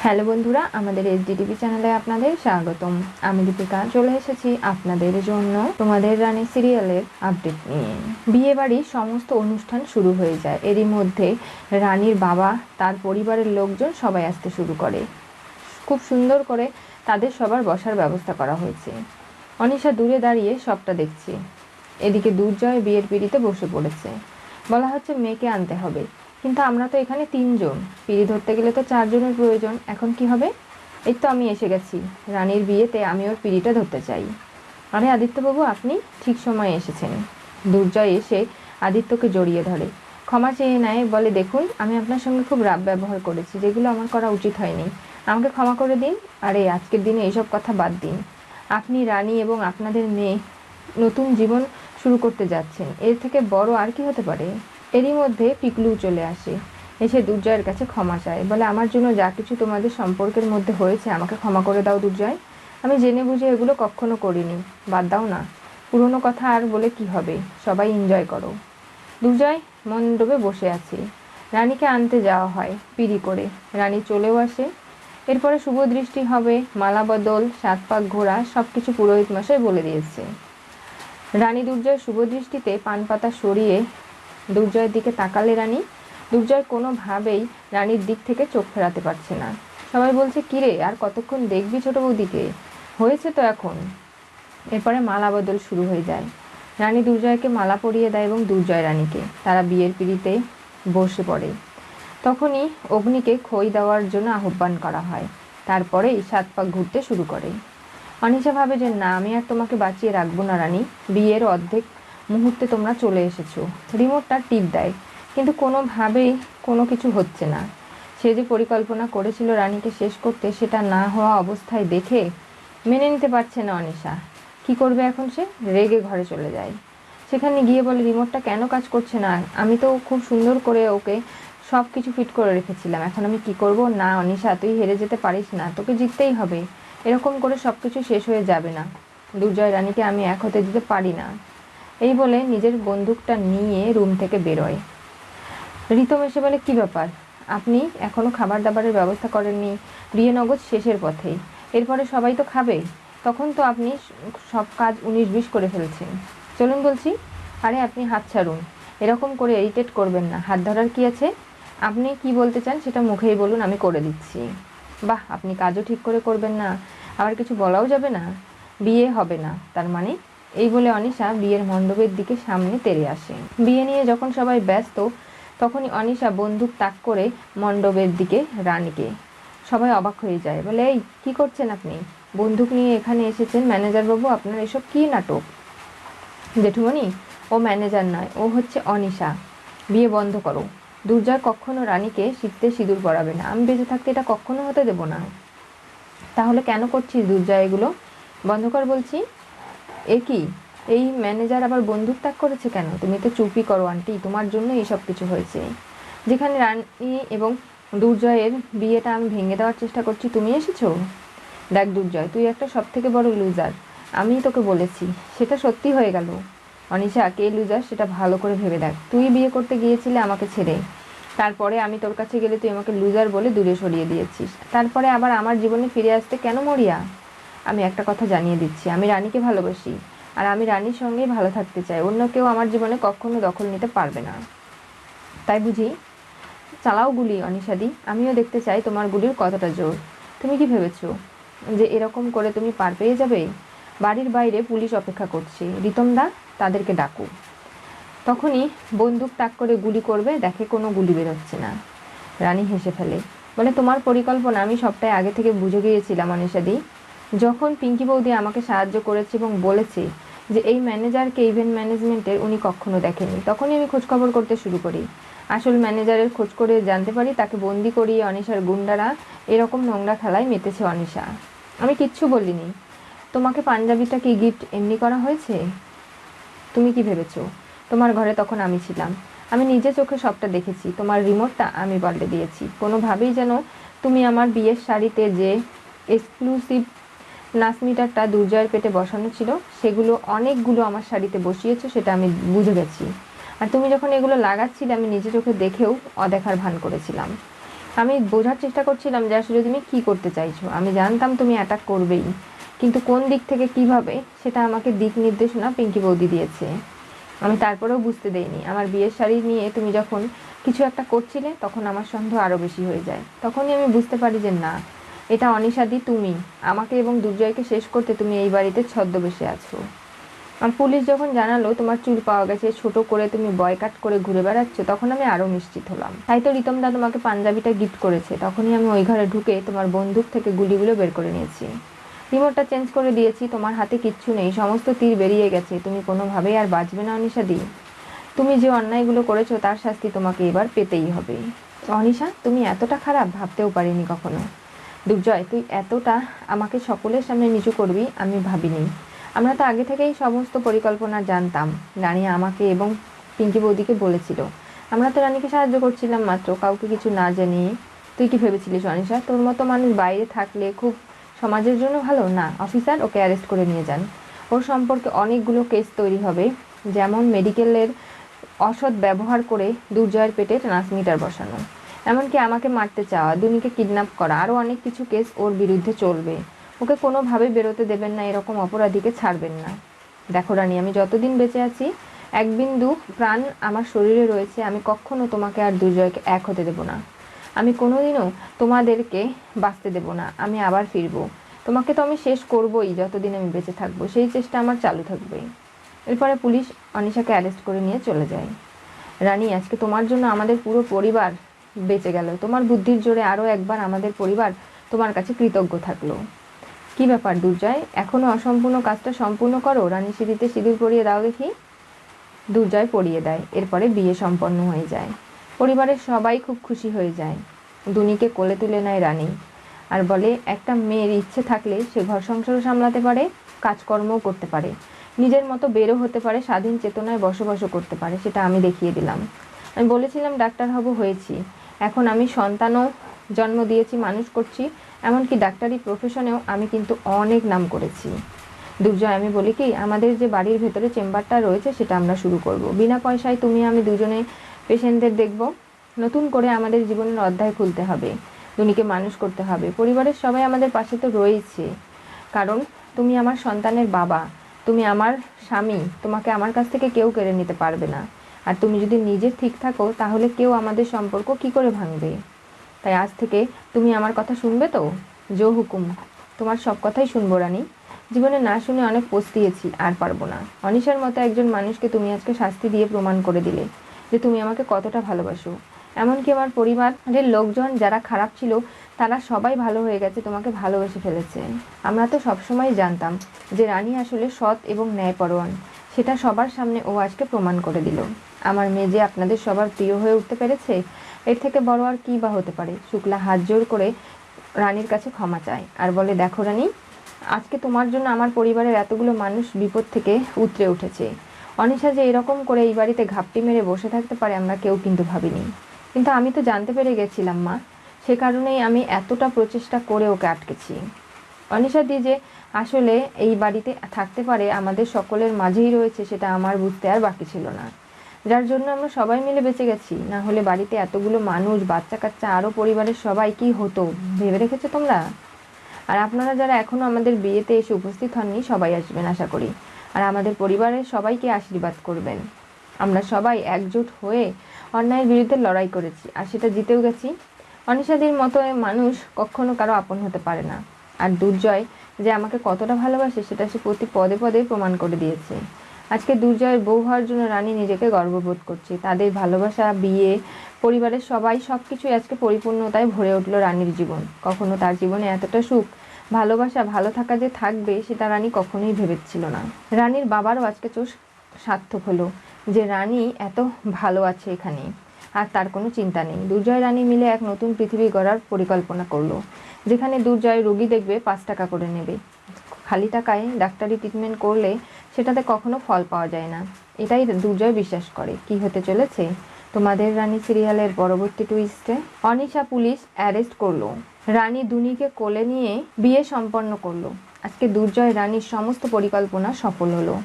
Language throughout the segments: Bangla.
হ্যালো বন্ধুরা, আমাদের SDTV চ্যানেলে আপনাদের স্বাগতম। আমি দীপিকা চলে এসেছি আপনাদের জন্য তোমাদের রানী সিরিয়ালের আপডেট নিয়ে। বিয়ে বাড়ির সমস্ত অনুষ্ঠান শুরু হয়ে যায়। এরই মধ্যে রানীর বাবা, তার পরিবারের লোকজন সবাই আসতে শুরু করে। খুব সুন্দর করে তাদের সবার বসার ব্যবস্থা করা হয়েছে। অনিশা দূরে দাঁড়িয়ে সবটা দেখছে। এদিকে দুর্জয় বিয়ের পিঁড়িতে বসে পড়েছে। বলা হচ্ছে মেয়েকে আনতে হবে, কিন্তু আমরা তো এখানে 3 জন, পিঁড়ি ধরতে গেলে তো 4 জনের প্রয়োজন। এখন কি হবে? এই তো আমি এসে গেছি, রানীর বিয়েতে আমি ওর পিঁড়িটা ধরতে চাই। আরে আদিত্যবাবু, আপনি ঠিক সময়ে এসেছেন। দুর্জয় এসে আদিত্যকে জড়িয়ে ধরে, ক্ষমা চেয়ে নেয়, বলে দেখুন, আমি আপনার সঙ্গে খুব রাগ ব্যবহার করেছি, যেগুলো আমার করা উচিত হয়নি, আমাকে ক্ষমা করে দিন। আরে আজকের দিনে এইসব কথা বাদ দিন। আপনি, রানী এবং আপনাদের মেয়ে নতুন জীবন শুরু করতে যাচ্ছেন, এর থেকে বড় আর কি হতে পারে? এরই মধ্যে পিকলু চলে আসে, এসে দুর্জয়ের কাছে ক্ষমা চায়, বলে আমার জন্য যা কিছু তোমাদের সম্পর্কের মধ্যে হয়েছে আমাকে ক্ষমা করে দাও দুর্জয়। আমি জেনে বুঝে এগুলো কখনো করিনি, বাদ দাও না। পুরনো কথা আর বলে কি হবে, সবাই এনজয় করো। দুর্জয় মণ্ডপে বসে আছে। রানীকে আনতে যাওয়া হয় পিঁড়ি করে, রানী চলেও আসে। এরপরে শুভ দৃষ্টি হবে, মালা বদল, 7 পাক ঘোরা, সব কিছু পুরোহিত মশাই বলে দিয়েছে। রানী দুর্জয় শুভ দৃষ্টিতে পান পাতা সরিয়ে দুর্জয়ের দিকে তাকালে রানী। দুর্জয় কোনোভাবেই রানীর দিক থেকে চোখ ফেরাতে পারছে না। সবাই বলছে, কিরে আর কতক্ষণ দেখবি ছোট বৌদিকে, হয়েছে তো এখন। এরপরে মালা বদল শুরু হয়ে যায়। রানী দুর্জয়কে মালা পরিয়ে দেয় এবং দুর্জয় রানীকে। তারা বিয়ের পিঁড়িতে বসে পড়ে। তখনই অগ্নিকে খই দেওয়ার জন্য আহ্বান করা হয়। তারপরেই 7 পাক ঘুরতে শুরু করে। অনিশা ভাবে যে না, আমি আর তোমাকে বাঁচিয়ে রাখবো না রানী, বিয়ের অর্ধেক মুহূর্তে তোমরা চলে এসেছো। রিমোটটা টিপ দেয়, কিন্তু কোনোভাবেই কোনো কিছু হচ্ছে না। সে যে পরিকল্পনা করেছিল রানীকে শেষ করতে, সেটা না হওয়া অবস্থায় দেখে মেনে নিতে পারছে না অনিশা। কি করবে এখন সে? রেগে ঘরে চলে যায়। সেখানে গিয়ে বলে, রিমোটটা কেন কাজ করছে না? আমি তো খুব সুন্দর করে ওকে সব কিছু ফিট করে রেখেছিলাম, এখন আমি কি করব? না অনিশা, তুই হেরে যেতে পারিস না, তোকে জিততেই হবে। এরকম করে সব কিছু শেষ হয়ে যাবে না। দুর্জয় রানীকে আমি এক হতে দিতে পারি না। এই বলে নিজের বন্দুকটা নিয়ে রুম থেকে বেরোয়। রিতম এসে বলে, কি ব্যাপার, আপনি এখনও খাবার দাবারের ব্যবস্থা করেননি? বিয়ে নগদ শেষের পথেই, এরপরে সবাই তো খাবে, তখন তো আপনি সব কাজ 19-20 করে ফেলছেন। চলুন বলছি। আরে আপনি হাত ছাড়ুন, এরকম করে ইরিটেট করবেন না, হাত ধরার কি আছে? আপনি কি বলতে চান সেটা মুখেই বলুন, আমি করে দিচ্ছি। বাহ, আপনি কাজও ঠিক করে করবেন না, আবার কিছু বলাও যাবে না, বিয়ে হবে না তার মানে? এই বলে অনিশা বিয়ের মণ্ডপের দিকে সামনে তেড়ে আসে। বিয়ে নিয়ে যখন সবাই ব্যস্ত, তখনই অনিশা বন্দুক তাক করে মণ্ডপের দিকে রানীকে। সবাই অবাক হয়ে যায়, বলে এই কী করছেন আপনি? বন্দুক নিয়ে এখানে এসেছেন ম্যানেজারবাবু, আপনার এসব কী নাটক? জেঠুমণি, ও ম্যানেজার নয়, ও হচ্ছে অনিশা। বিয়ে বন্ধ করো। দুর্জয় কখনো রানীকে সিঁথিতে সিঁদুর পরাবে না, আমি বেঁচে থাকতে এটা কখনো হতে দেবো না। তাহলে কেন করছিস দুর্জয় এগুলো? বন্ধ কর বলছি। এ কি, এই ম্যানেজার আবার বন্দুক ত্যাগ করেছে কেন? তুমি তো চুপই করো আন্টি, তোমার জন্য এইসব কিছু হয়েছে। যেখানে রানী এবং দুর্জয়ের বিয়েটা আমি ভেঙে দেওয়ার চেষ্টা করছি, তুমি এসেছো? দেখ দুর্জয়, তুই একটা সবথেকে বড় লুজার, আমি তোকে বলেছি, সেটা সত্যি হয়ে গেল। অনিশা, কে লুজার সেটা ভালো করে ভেবে দেখ। তুই বিয়ে করতে গিয়েছিলে আমাকে ছেড়ে, তারপরে আমি তোর কাছে গেলে তুই আমাকে লুজার বলে দূরে সরিয়ে দিয়েছিস, তারপরে আবার আমার জীবনে ফিরে আসতে কেন মরিয়া? আমি একটা কথা জানিয়ে দিচ্ছি, আমি রানীকে ভালোবাসি, আর আমি রানীর সঙ্গেই ভালো থাকতে চাই, অন্য কেউ আমার জীবনে কখনো দখল নিতে পারবে না। তাই বুঝি? চালাও গুলি অনিশাদি, আমিও দেখতে চাই তোমার গুলির কতটা জোর। তুমি কি ভেবেছো যে এরকম করে তুমি পার পেয়ে যাবে? বাড়ির বাইরে পুলিশ অপেক্ষা করছে, রিতমদা, তাদেরকে ডাকো। তখনই বন্দুক তাক করে গুলি করবে, দেখে কোনো গুলি বেরোচ্ছে না। রানী হেসে ফেলে, বলে তোমার পরিকল্পনা আমি সবটাই আগে থেকে বুঝে গিয়েছিলাম অনিশাদি। যখন পিঙ্কি বৌদি আমাকে সাহায্য করেছে এবং বলেছে যে এই ম্যানেজারকে ইভেন্ট ম্যানেজমেন্টের উনি কখনো দেখেনি, তখনই আমি খোঁজখবর করতে শুরু করি। আসল ম্যানেজারের খোঁজ করে জানতে পারি তাকে বন্দি করিয়ে অনিশার গুন্ডারা এরকম নোংরা খেলায় মেতেছে অনিশা। আমি কিচ্ছু বলিনি। তোমাকে পাঞ্জাবিটা কি গিফট এমনি করা হয়েছে? তুমি কি ভেবেছো তোমার ঘরে তখন আমি ছিলাম? আমি নিজে চোখে সবটা দেখেছি, তোমার রিমোটটা আমি পাল্টে দিয়েছি। কোনোভাবেই যেন তুমি আমার বিয়ের শাড়িতে যে এক্সক্লুসিভ নাসমিটারটা দুর্জয়ের পেটে বসানো ছিল, সেগুলো অনেকগুলো আমার শাড়িতে বসিয়েছো, সেটা আমি বুঝে গেছি। আর তুমি যখন এগুলো লাগাচ্ছিলে, আমি নিজে চোখে দেখেও অদেখার ভান করেছিলাম। আমি বোঝার চেষ্টা করছিলাম যে আসলে তুমি কি করতে চাইছো। আমি জানতাম তুমি অ্যাটাক করবেই, কিন্তু কোন দিক থেকে কিভাবে সেটা আমাকে দিক নির্দেশনা পিঙ্কি বৌদি দিয়েছে। আমি তারপরেও বুঝতে দেইনি। আমার বিয়ের শাড়ি নিয়ে তুমি যখন কিছু একটা করছিলে তখন আমার সন্দেহ আরও বেশি হয়ে যায়। তখনই আমি বুঝতে পারি যে না, এটা অনিশাদি তুমি। আমাকে এবং দুর্জয়কে শেষ করতে তুমি এই বাড়িতে ছদ্মবেশে আছো। আর পুলিশ যখন জানালো তোমার চুল পাওয়া গেছে, ছোট করে তুমি বয়কাট করে ঘুরে বেড়াচ্ছ, তখন আমি আরও নিশ্চিত হলাম। তাই তো রিতম দা তোমাকে পাঞ্জাবিটা গিফট করেছে। তখনই আমি ওই ঘরে ঢুকে তোমার বন্দুক থেকে গুলিগুলো বের করে নিয়েছি, রিমোটটা চেঞ্জ করে দিয়েছি। তোমার হাতে কিচ্ছু নেই, সমস্ত তীর বেরিয়ে গেছে। তুমি কোনোভাবেই আর বাঁচবে না অনিশাদি। তুমি যে অন্যায়গুলো করেছো তার শাস্তি তোমাকে এবার পেতেই হবে। অনিশা, তুমি এতটা খারাপ ভাবতেও পারিনি কখনো। দুর্জয়, তুই এতটা আমাকে সকলের সামনে নিচু করবি আমি ভাবিনি। আমরা তো আগে থেকেই সমস্ত পরিকল্পনা জানতাম। রানী আমাকে এবং পিঙ্কি বৌদিকে বলেছিল। আমরা তো রানীকে সাহায্য করছিলাম মাত্র, কাউকে কিছু না জানিয়ে। তুই কি ভেবেছিলিস অনিশা, তোর মতো মানুষ বাইরে থাকলে খুব সমাজের জন্য ভালো না? অফিসার, ওকে অ্যারেস্ট করে নিয়ে যান। ওর সম্পর্কে অনেকগুলো কেস তৈরি হবে, যেমন মেডিকেলের অসৎ ব্যবহার করে দুর্জয়ের পেটে ট্রান্সমিটার বসানো, এমনকি আমাকে মারতে চাওয়া, দুনিকে কিডন্যাপ করা, আরও অনেক কিছু কেস ওর বিরুদ্ধে চলবে। ওকে কোনোভাবেই বেরোতে দেবেন না, এরকম অপরাধীকে ছাড়বেন না। দেখো রানী, আমি যতদিন বেঁচে আছি, এক বিন্দু প্রাণ আমার শরীরে রয়েছে, আমি কখনো তোমাকে আর দুর্জয়কে এক হতে দেব না। আমি কোনোদিনও তোমাদেরকে বাঁচতে দেব না। আমি আবার ফিরবো। তোমাকে তো আমি শেষ করবই যতদিন আমি বেঁচে থাকবো, সেই চেষ্টা আমার চালু থাকবে। এরপরে পুলিশ অনিশাকে অ্যারেস্ট করে নিয়ে চলে যায়। রানী, আজকে তোমার জন্য আমাদের পুরো পরিবার বেঁচে গেল। তোমার বুদ্ধির জোরে আরও একবার আমাদের পরিবার তোমার কাছে কৃতজ্ঞ থাকলো। কি ব্যাপার দুর্জয়, এখনও অসম্পূর্ণ কাজটা সম্পূর্ণ করো। রানী সিঁড়িতে সিঁদুর পরিয়ে দাও দেখি। দুর্জয় পরিয়ে দেয়। এরপরে বিয়ে সম্পন্ন হয়ে যায়। পরিবারের সবাই খুব খুশি হয়ে যায়। দুনিকে কোলে তুলে নেয় রানী, আর বলে একটা মেয়ের ইচ্ছে থাকলে সে ঘর সংসারও সামলাতে পারে, কাজকর্মও করতে পারে, নিজের মতো বেরো হতে পারে, স্বাধীন চেতনায় বসবাসও করতে পারে। সেটা আমি দেখিয়ে দিলাম। আমি বলেছিলাম ডাক্তার হব, হয়েছি। এখন আমি সন্তানও জন্ম দিয়েছি, মানুষ করছি, এমনকি ডাক্তারি প্রফেশনেও আমি কিন্তু অনেক নাম করেছি। দুর্জয়, আমি বলি কি, আমাদের যে বাড়ির ভেতরে চেম্বারটা রয়েছে সেটা আমরা শুরু করব। বিনা পয়সায় তুমি আমি দুজনে পেশেন্টদের দেখব। নতুন করে আমাদের জীবনের অধ্যায় খুলতে হবে। দুনিকে মানুষ করতে হবে। পরিবারের সবাই আমাদের পাশে তো রয়েছে, কারণ তুমি আমার সন্তানের বাবা, তুমি আমার স্বামী। তোমাকে আমার কাছ থেকে কেউ কেড়ে নিতে পারবে না। আর তুমি যদি নিজে ঠিক থাকো তাহলে কেউ আমাদের সম্পর্ক কি করে ভাঙবে। তাই আজ থেকে তুমি আমার কথা শুনবে তো? জো হুকুম। তোমার সব কথাই শুনবো রানী। জীবনে না শুনে অনেক পস্তিয়েছি, আর পারবো না। অনিশার মতো একজন মানুষকে তুমি আজকে শাস্তি দিয়ে প্রমাণ করে দিলে যে তুমি আমাকে কতটা ভালোবাসো। এমনকি আমার পরিবারের লোকজন যারা খারাপ ছিল তারা সবাই ভালো হয়ে গেছে, তোমাকে ভালোবেসে ফেলেছে। আমরা তো সবসময় জানতাম যে রানী আসলে সৎ এবং ন্যায়পরায়ণ। সেটা সবার সামনে ও আজকে প্রমাণ করে দিল। আমার মেয়ে যে আপনাদের সবার প্রিয় হয়ে উঠতে পেরেছে, এর থেকে বড় আর কী বা হতে পারে। শুক্লা হাত জোর করে রানীর কাছে ক্ষমা চায় আর বলে, দেখো রানী, আজকে তোমার জন্য আমার পরিবারের এতগুলো মানুষ বিপদ থেকে উতরে উঠেছে। অনিশা যে এরকম করে এই বাড়িতে ঘাপটি মেরে বসে থাকতে পারে আমরা কেউ কিন্তু ভাবিনি। কিন্তু আমি তো জানতে পেরে গেছিলাম মা, সে কারণেই আমি এতটা প্রচেষ্টা করে ওকে আটকেছি। অনিশা দি যে আসলে এই বাড়িতে থাকতে পারে আমাদের সকলের মাঝেই রয়েছে, সেটা আমার বুঝতে আর বাকি ছিল না, যার জন্য আমরা সবাই মিলে বেঁচে গেছি। না হলে বাড়িতে এতগুলো মানুষ, বাচ্চা কাচ্চা, আরও পরিবারের সবাই কি হতো ভেবে রেখেছো তোমরা? আর আপনারা যারা এখনও আমাদের বিয়েতে এসে উপস্থিত হননি, সবাই আসবেন আশা করি। আর আমাদের পরিবারের সবাইকে আশীর্বাদ করবেন। আমরা সবাই একজোট হয়ে অন্যায়ের বিরুদ্ধে লড়াই করেছি, আর সেটা জিতেও গেছি। অনিশাদির মতো মানুষ কখনো কারো আপন হতে পারে না। আর দুর্জয় যে আমাকে কতটা ভালোবাসে সেটা সে প্রতি পদে পদে প্রমাণ করে দিয়েছে। আজকে দুর্জয়ের বউ হওয়ার জন্য রানী নিজেকে গর্ববোধ করছে। তাদের ভালোবাসা, বিয়ে, পরিবারের সবাই, সব কিছুই আজকে পরিপূর্ণতায় ভরে উঠল রানীর জীবন। কখনো তার জীবনে এতটা সুখ, ভালোবাসা, ভালো থাকা যে থাকবে সেটা রানী কখনোই ভেবেছিল না। রানীর বাবারও আজকে চোখ সার্থক হলো যে রানী এত ভালো আছে এখানে, আর তার কোনো চিন্তা নেই। দুর্জয় রানী মিলে এক নতুন পৃথিবী গড়ার পরিকল্পনা করলো, যেখানে দুর্জয় রোগী দেখবে 5 টাকা করে নেবে। খালি টাকায় ডাক্তারি ট্রিটমেন্ট করলে সেটাতে কখনো ফল পাওয়া যায় না, এটাই দুর্জয় বিশ্বাস করে। কি হতে চলেছে তোমাদের রানী সিরিয়ালের পরবর্তী টুইস্টে? অনিশা পুলিশ অ্যারেস্ট করলো, রানী দুনিকে কোলে নিয়ে বিয়ে সম্পন্ন করলো। আজকে দুর্জয় রানীর সমস্ত পরিকল্পনা সফল হলো।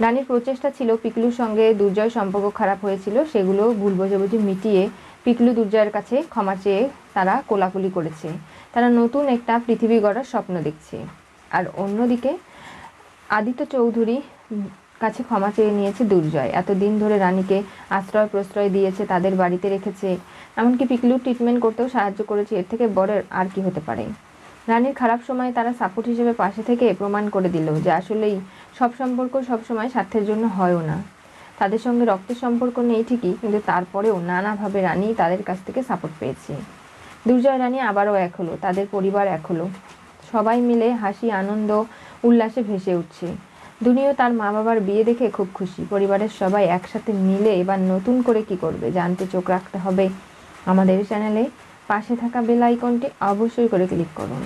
রানীর প্রচেষ্টা ছিল পিকলুর সঙ্গে দুর্জয় সম্পর্ক খারাপ হয়েছিল সেগুলো ভুল বোঝাবুঝি মিটিয়ে পিকলু দুর্জয়ের কাছে ক্ষমা চেয়ে তারা কোলাকুলি করেছে। তারা নতুন একটা পৃথিবী গড়ার স্বপ্ন দেখছে। আর অন্যদিকে আদিত্য চৌধুরী কাছে ক্ষমা চেয়ে নিয়েছে দুর্জয়। এতদিন ধরে রানীকে আশ্রয় প্রশ্রয় দিয়েছে, তাদের বাড়িতে রেখেছে, এমনকি পিকলুর ট্রিটমেন্ট করতেও সাহায্য করেছে। এর থেকে বড় আর কি হতে পারে। রানীর খারাপ সময় তারা সাপোর্ট হিসেবে পাশে থেকে প্রমাণ করে দিল যে আসলেই সব সম্পর্ক সবসময় স্বার্থের জন্য হয়ও না। তাদের সঙ্গে রক্তের সম্পর্ক নেই ঠিকই, কিন্তু তারপরেও নানাভাবে রানী তাদের কাছ থেকে সাপোর্ট পেয়েছে। দুর্জয় রানী আবারও এক হলো, তাদের পরিবার এক হলো, সবাই মিলে হাসি আনন্দ উল্লাসে ভেসে উঠছে। দুনিয়াও তার মা বাবার বিয়ে দেখে খুব খুশি। পরিবারের সবাই একসাথে মিলে এবার নতুন করে কি করবে জানতে চোখ রাখতে হবে আমাদের চ্যানেলে। পাশে থাকা বেল আইকনটি অবশ্যই করে ক্লিক করুন।